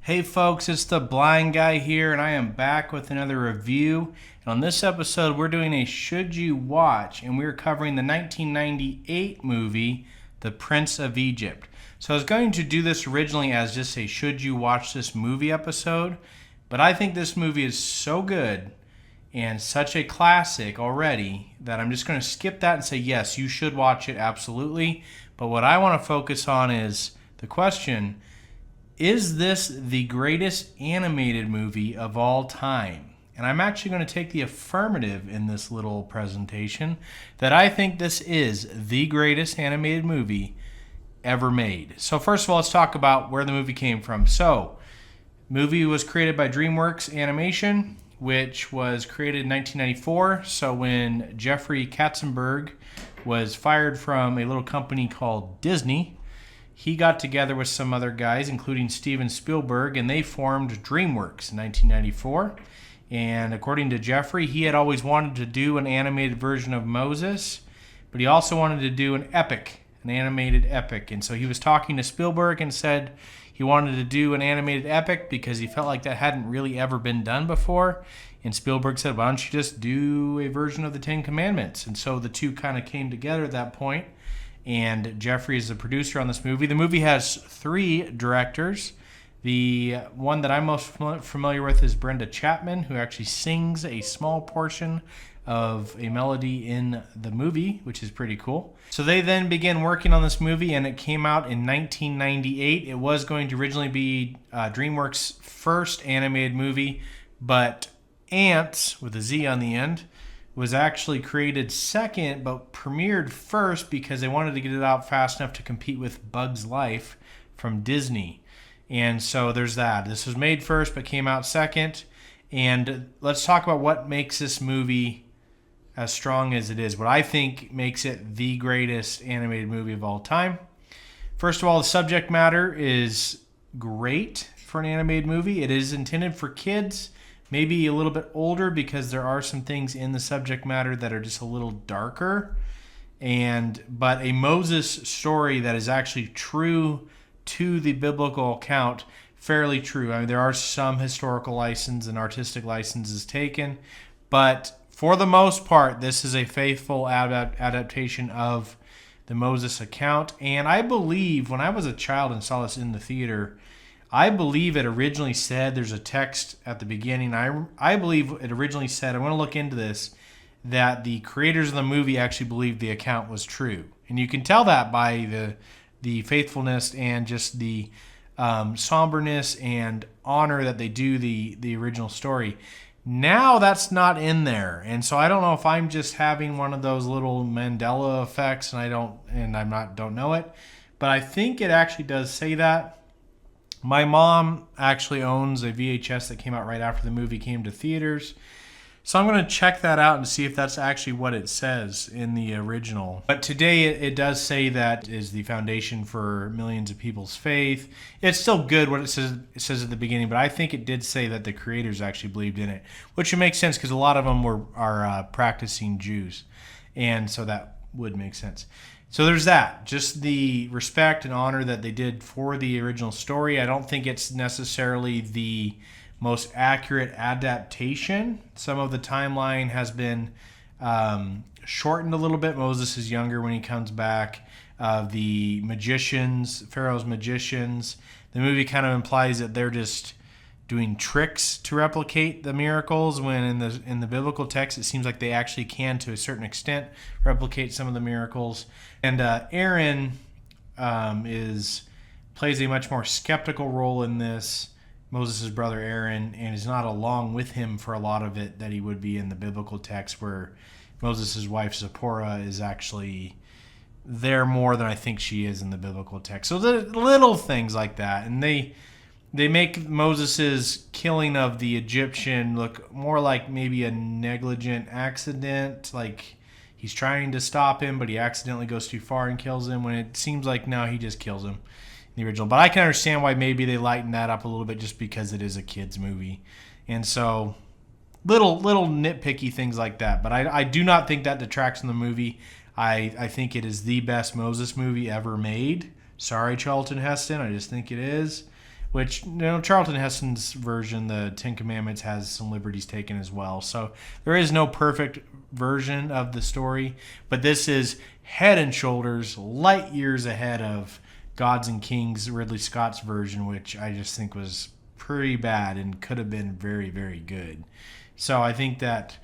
Hey folks, it's the Blind Guy here, and I am back with another review. And on this episode, we're doing a Should You Watch, and we're covering the 1998 movie, The Prince of Egypt. So I was going to do this originally as just a Should You Watch This Movie episode, but I think this movie is so good and such a classic already that I'm just going to skip that and say, yes, you should watch it, absolutely. But what I want to focus on is the question, is this the greatest animated movie of all time? And I'm actually going to take the affirmative in this little presentation that I think this is the greatest animated movie ever made. So first of all, let's talk about where the movie came from. So, movie was created by DreamWorks Animation, which was created in 1994. So when Jeffrey Katzenberg was fired from a little company called Disney, he got together with some other guys, including Steven Spielberg, and they formed DreamWorks in 1994. And according to Jeffrey, he had always wanted to do an animated version of Moses, but he also wanted to do an animated epic. And so he was talking to Spielberg and said he wanted to do an animated epic because he felt like that hadn't really ever been done before. And Spielberg said, why don't you just do a version of the Ten Commandments? And so the two kind of came together at that point. And Jeffrey is the producer on this movie. The movie has three directors. The one that I'm most familiar with is Brenda Chapman, who actually sings a small portion of a melody in the movie, which is pretty cool. So they then began working on this movie, and it came out in 1998. It was going to originally be DreamWorks' first animated movie, but Ants, with a Z on the end, was actually created second, but premiered first because they wanted to get it out fast enough to compete with Bug's Life from Disney. And so there's that. This was made first, but came out second. And let's talk about what makes this movie as strong as it is. What I think makes it the greatest animated movie of all time. First of all, the subject matter is great for an animated movie. It is intended for kids, maybe a little bit older, because there are some things in the subject matter that are just a little darker. But a Moses story that is actually true to the biblical account, fairly true. I mean, there are some historical license and artistic licenses taken, but for the most part, this is a faithful adaptation of the Moses account. And I believe, when I was a child and saw this in the theater, I believe it originally said, there's a text at the beginning, I believe it originally said, I want to look into this, that the creators of the movie actually believed the account was true. And you can tell that by the faithfulness and just the somberness and honor that they do the original story. Now that's not in there. And so I don't know if I'm just having one of those little Mandela effects and I don't know it, but I think it actually does say that. My mom actually owns a VHS that came out right after the movie came to theaters. So I'm going to check that out and see if that's actually what it says in the original. But today it does say that is the foundation for millions of people's faith. It's still good what it says at the beginning, but I think it did say that the creators actually believed in it, which would make sense because a lot of them are practicing Jews. And so that would make sense. So there's that. Just the respect and honor that they did for the original story. I don't think it's necessarily the most accurate adaptation. Some of the timeline has been shortened a little bit. Moses is younger when he comes back. The magicians, Pharaoh's magicians, the movie kind of implies that they're just doing tricks to replicate the miracles, when in the biblical text it seems like they actually can, to a certain extent, replicate some of the miracles. And Aaron plays a much more skeptical role in this, Moses' brother Aaron, and is not along with him for a lot of it that he would be in the biblical text, where Moses' wife Zipporah is actually there more than I think she is in the biblical text. So the little things like that, and they make Moses' killing of the Egyptian look more like maybe a negligent accident, like he's trying to stop him, but he accidentally goes too far and kills him, when it seems like, no, he just kills him in the original. But I can understand why maybe they lighten that up a little bit just because it is a kid's movie. And so little nitpicky things like that. But I do not think that detracts from the movie. I think it is the best Moses movie ever made. Sorry, Charlton Heston. I just think it is. which, Charlton Heston's version, the Ten Commandments, has some liberties taken as well. So there is no perfect version of the story, but this is head and shoulders, light years ahead of Gods and Kings, Ridley Scott's version, which I just think was pretty bad and could have been very, very good. So I think that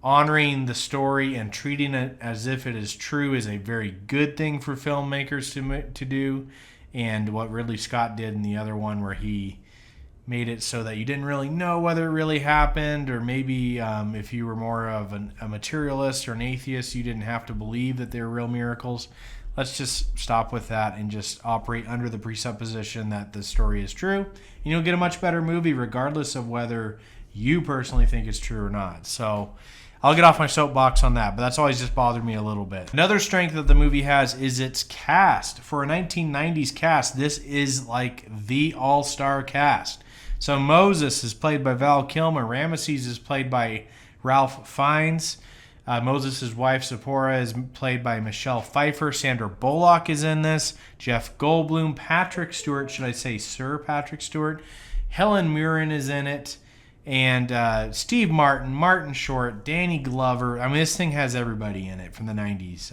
honoring the story and treating it as if it is true is a very good thing for filmmakers to do. And what Ridley Scott did in the other one, where he made it so that you didn't really know whether it really happened, or maybe if you were more of a materialist or an atheist, you didn't have to believe that they were real miracles. Let's just stop with that and just operate under the presupposition that the story is true. And you'll get a much better movie regardless of whether you personally think it's true or not. So I'll get off my soapbox on that, but that's always just bothered me a little bit. Another strength that the movie has is its cast. For a 1990s cast, this is like the all-star cast. So Moses is played by Val Kilmer. Ramesses is played by Ralph Fiennes. Moses' wife, Zipporah, is played by Michelle Pfeiffer. Sandra Bullock is in this. Jeff Goldblum. Patrick Stewart, should I say Sir Patrick Stewart. Helen Mirren is in it. And Steve Martin, Martin Short, Danny Glover. I mean, this thing has everybody in it from the 90s.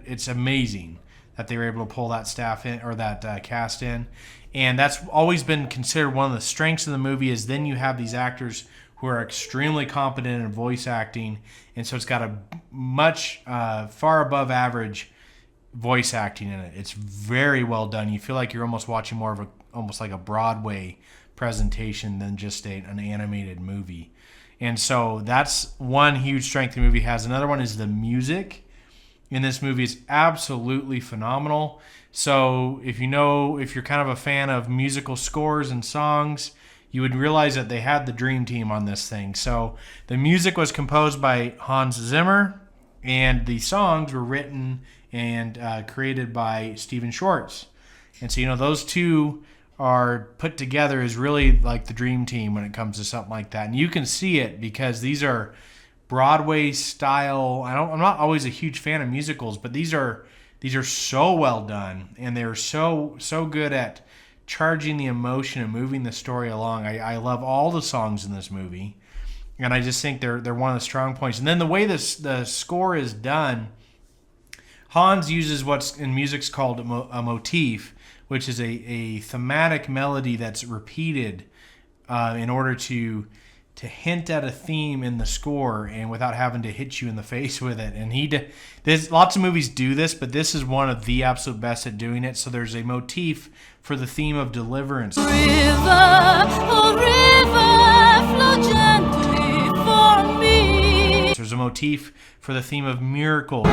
It's amazing that they were able to pull that staff in, or that cast in. And that's always been considered one of the strengths of the movie, is then you have these actors who are extremely competent in voice acting. And so it's got a much far above average voice acting in it. It's very well done. You feel like you're almost watching more of almost like a Broadway presentation than just an animated movie. And so that's one huge strength the movie has. Another one is the music in this movie is absolutely phenomenal. So if you're kind of a fan of musical scores and songs, you would realize that they had the dream team on this thing. So the music was composed by Hans Zimmer, and the songs were written and created by Stephen Schwartz. And so, those two are put together as really like the dream team when it comes to something like that. And you can see it because these are Broadway style. I'm not always a huge fan of musicals, but these are so well done, and they're so good at charging the emotion and moving the story along. I love all the songs in this movie, and I just think they're one of the strong points. And then the way the score is done, Hans uses what's in music's called a motif, which is a thematic melody that's repeated in order to hint at a theme in the score, and without having to hit you in the face with it. And there's lots of movies do this, but this is one of the absolute best at doing it. So there's a motif for the theme of deliverance. River, oh river, flow gently for me. There's a motif for the theme of miracle.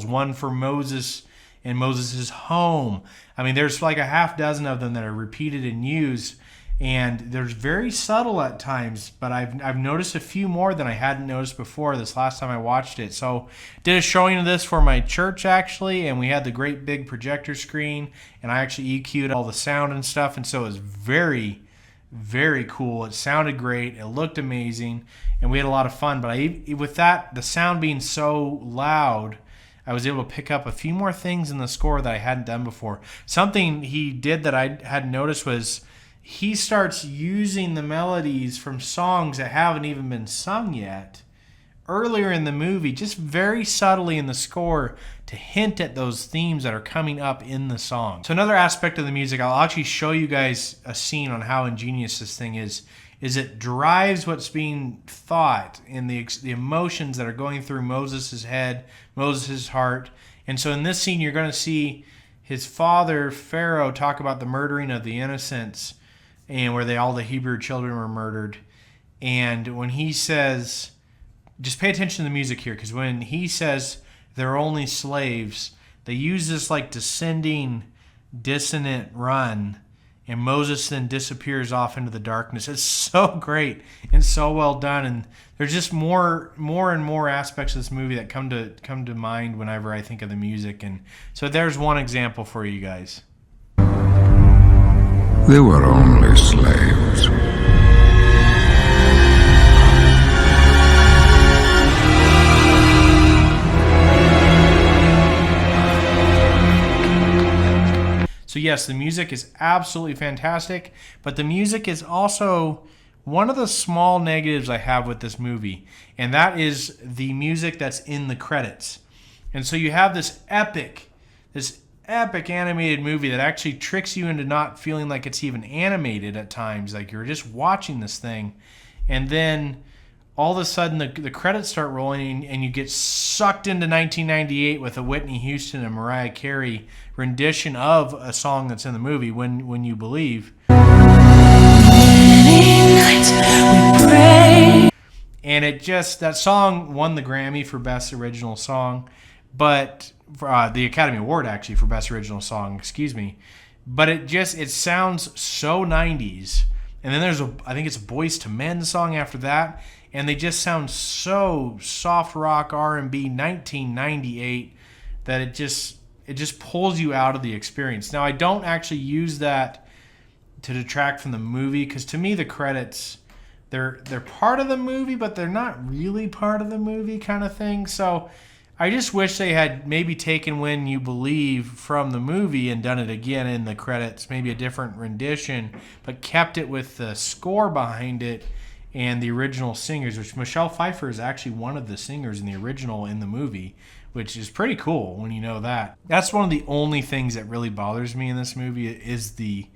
One for Moses and Moses' home. I mean, there's like a half dozen of them that are repeated and used, and there's very subtle at times, but I've noticed a few more than I hadn't noticed before this last time I watched it. So did a showing of this for my church actually, and we had the great big projector screen, and I actually EQ'd all the sound and stuff, and so it was very, very cool. It sounded great. It looked amazing, and we had a lot of fun. But with that, the sound being so loud, I was able to pick up a few more things in the score that I hadn't done before. Something he did that I hadn't noticed was he starts using the melodies from songs that haven't even been sung yet earlier in the movie, just very subtly in the score, to hint at those themes that are coming up in the song. So another aspect of the music, I'll actually show you guys a scene on how ingenious this thing is it drives what's being thought and the emotions that are going through Moses' head, Moses' heart. And so in this scene, you're going to see his father, Pharaoh, talk about the murdering of the innocents, and where all the Hebrew children were murdered. And when he says, just pay attention to the music here, because when he says they're only slaves, they use this like descending, dissonant run, and Moses then disappears off into the darkness. It's so great and so well done. And there's just more and more aspects of this movie that come to mind whenever I think of the music. And so there's one example for you guys. They were only slaves. So yes, the music is absolutely fantastic, but the music is also one of the small negatives I have with this movie, and that is the music that's in the credits. And so you have this epic animated movie that actually tricks you into not feeling like it's even animated at times, like you're just watching this thing, and then all of a sudden the credits start rolling and you get sucked into 1998 with a Whitney Houston and Mariah Carey rendition of a song that's in the movie, When You Believe. And that song won the Grammy for Best Original Song, but the Academy Award actually for Best Original Song, excuse me. But it sounds so 90s. And then I think it's a Boyz II Men song after that, and they just sound so soft rock R&B 1998 that it just pulls you out of the experience. Now, I don't actually use that to detract from the movie, because to me the credits, they're part of the movie, but they're not really part of the movie kind of thing. So I just wish they had maybe taken When You Believe from the movie and done it again in the credits, maybe a different rendition, but kept it with the score behind it and the original singers, which Michelle Pfeiffer is actually one of the singers in the original in the movie, which is pretty cool when you know that. That's one of the only things that really bothers me in this movie is the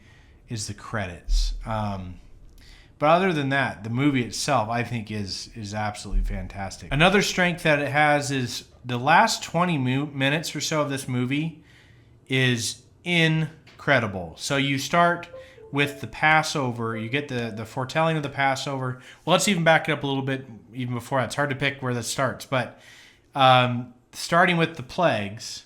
credits. But other than that, the movie itself, I think, is absolutely fantastic. Another strength that it has is the last 20 minutes or so of this movie is incredible. So you start with the Passover. You get the foretelling of the Passover. Well, let's even back it up a little bit even before that. It's hard to pick where this starts. But starting with the plagues,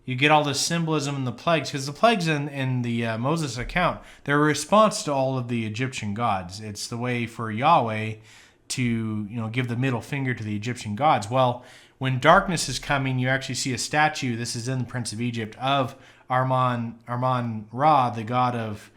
you get all this symbolism in the plagues, because the plagues in the Moses account, they're a response to all of the Egyptian gods. It's the way for Yahweh to give the middle finger to the Egyptian gods. Well, when darkness is coming, you actually see a statue. This is in the Prince of Egypt of Amon-Ra, the god of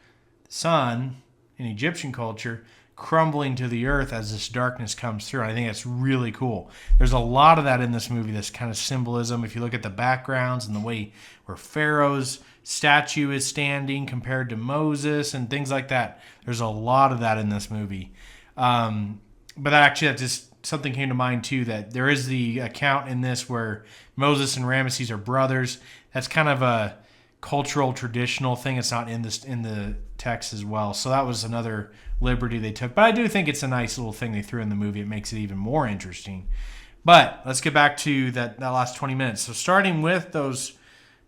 sun in Egyptian culture, crumbling to the earth as this darkness comes through. I think that's really cool. There's a lot of that in this movie, this kind of symbolism. If you look at the backgrounds and the way where Pharaoh's statue is standing compared to Moses and things like that, there's a lot of that in this movie. But that just something came to mind too, that there is the account in this where Moses and Ramesses are brothers. That's kind of a cultural traditional thing. It's not in the text as well. So that was another liberty they took. But I do think it's a nice little thing they threw in the movie. It makes it even more interesting. But let's get back to that last 20 minutes. So starting with those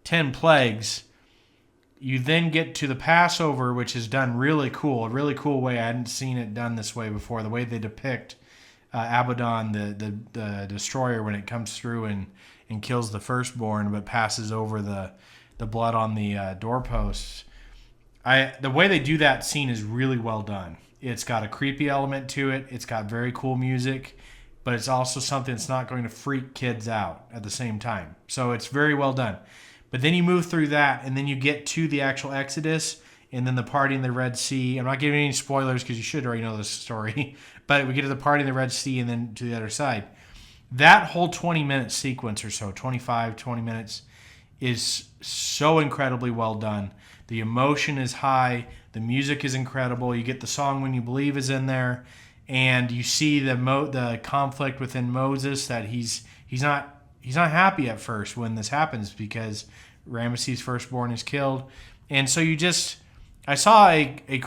10 plagues, you then get to the Passover, which is done really cool. A really cool way. I hadn't seen it done this way before. The way they depict Abaddon, the destroyer, when it comes through and kills the firstborn, but passes over the blood on the doorposts. The way they do that scene is really well done. It's got a creepy element to it. It's got very cool music, but it's also something that's not going to freak kids out at the same time. So it's very well done. But then you move through that, and then you get to the actual Exodus, and then the party in the Red Sea. I'm not giving any spoilers because you should already know this story. But we get to the party in the Red Sea and then to the other side. That whole 20-minute sequence or so, 20 minutes, is so incredibly well done. The emotion is high. The music is incredible. You get the song When You Believe is in there. And you see the conflict within Moses, that he's not happy at first when this happens because Ramesses' firstborn is killed. And so I saw a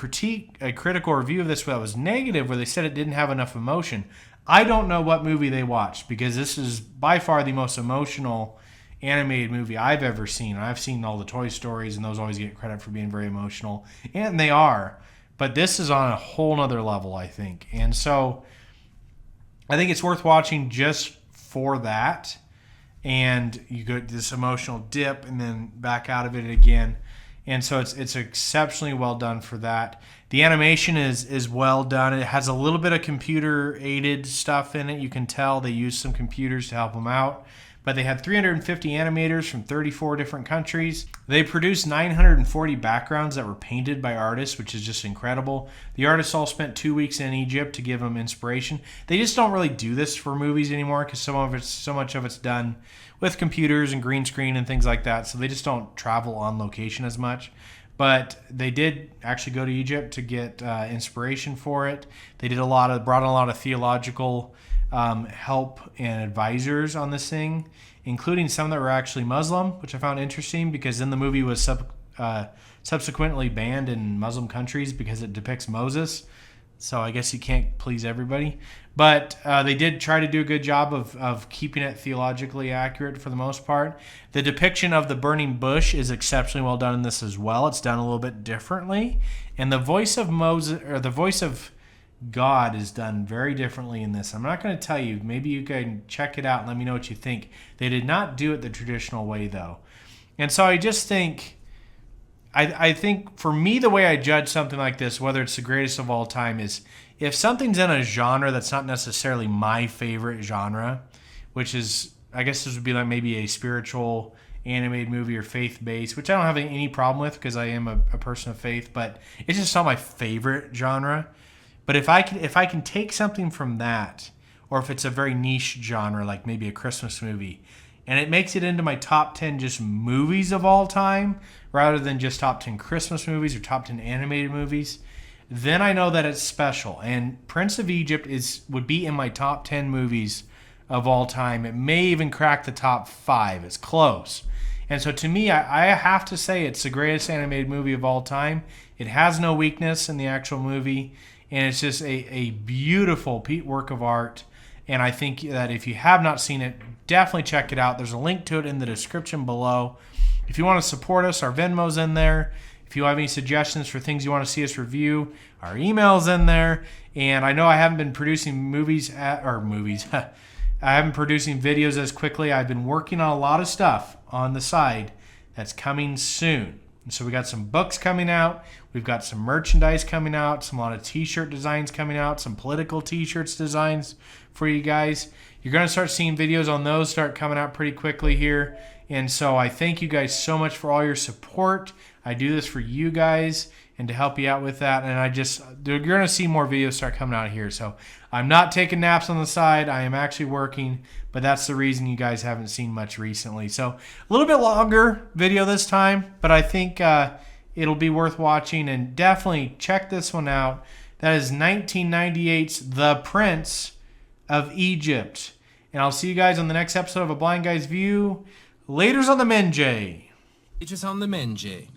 critical review of this that was negative, where they said it didn't have enough emotion. I don't know what movie they watched, because this is by far the most emotional animated movie I've ever seen. I've seen all the Toy Stories, and those always get credit for being very emotional, and they are. But this is on a whole nother level, I think. And so I think it's worth watching just for that. And you get this emotional dip and then back out of it again. And so it's exceptionally well done for that. The animation is well done. It has a little bit of computer-aided stuff in it. You can tell they used some computers to help them out. But they had 350 animators from 34 different countries. They produced 940 backgrounds that were painted by artists, which is just incredible. The artists all spent 2 weeks in Egypt to give them inspiration. They just don't really do this for movies anymore, because so much of it's done with computers and green screen and things like that. So they just don't travel on location as much. But they did actually go to Egypt to get inspiration for it. They did brought in a lot of theological help and advisors on this thing, including some that were actually Muslim, which I found interesting because then the movie was subsequently banned in Muslim countries because it depicts Moses. So I guess you can't please everybody. But they did try to do a good job of keeping it theologically accurate for the most part. The depiction of the burning bush is exceptionally well done in this as well. It's done a little bit differently. And the voice of Moses, or the voice of God, is done very differently in this. I'm not going to tell you. Maybe you can check it out and let me know what you think. They did not do it the traditional way, though. And so I just think... I think for me, the way I judge something like this, whether it's the greatest of all time, is if something's in a genre that's not necessarily my favorite genre, which is, I guess this would be like maybe a spiritual animated movie or faith-based, which I don't have any problem with because I am a person of faith, but it's just not my favorite genre. But if I can take something from that, or if it's a very niche genre, like maybe a Christmas movie, and it makes it into my top 10 just movies of all time, rather than just top 10 Christmas movies or top 10 animated movies, then I know that it's special. And Prince of Egypt would be in my top 10 movies of all time. It may even crack the top 5. It's close. And so to me, I have to say it's the greatest animated movie of all time. It has no weakness in the actual movie, and it's just a beautiful work of art. And I think that if you have not seen it, definitely check it out. There's a link to it in the description below. If you want to support us, our Venmo's in there. If you have any suggestions for things you want to see us review, our email's in there. And I know I haven't been producing I haven't producing videos as quickly. I've been working on a lot of stuff on the side that's coming soon. And so we got some books coming out. We've got some merchandise coming out, a lot of t-shirt designs coming out, some political t-shirts designs for you guys. You're going to start seeing videos on those start coming out pretty quickly here. And so I thank you guys so much for all your support. I do this for you guys and to help you out with that. And you're going to see more videos start coming out here. So I'm not taking naps on the side. I am actually working, but that's the reason you guys haven't seen much recently. So a little bit longer video this time, but I think it'll be worth watching, and definitely check this one out. That is 1998's The Prince of Egypt. And I'll see you guys on the next episode of A Blind Guy's View. Laters on the Menjay. Just on the Menjay.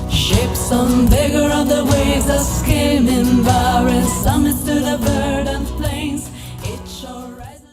Ships on bigger of the waves are skimming, barren summits to the verdant plains.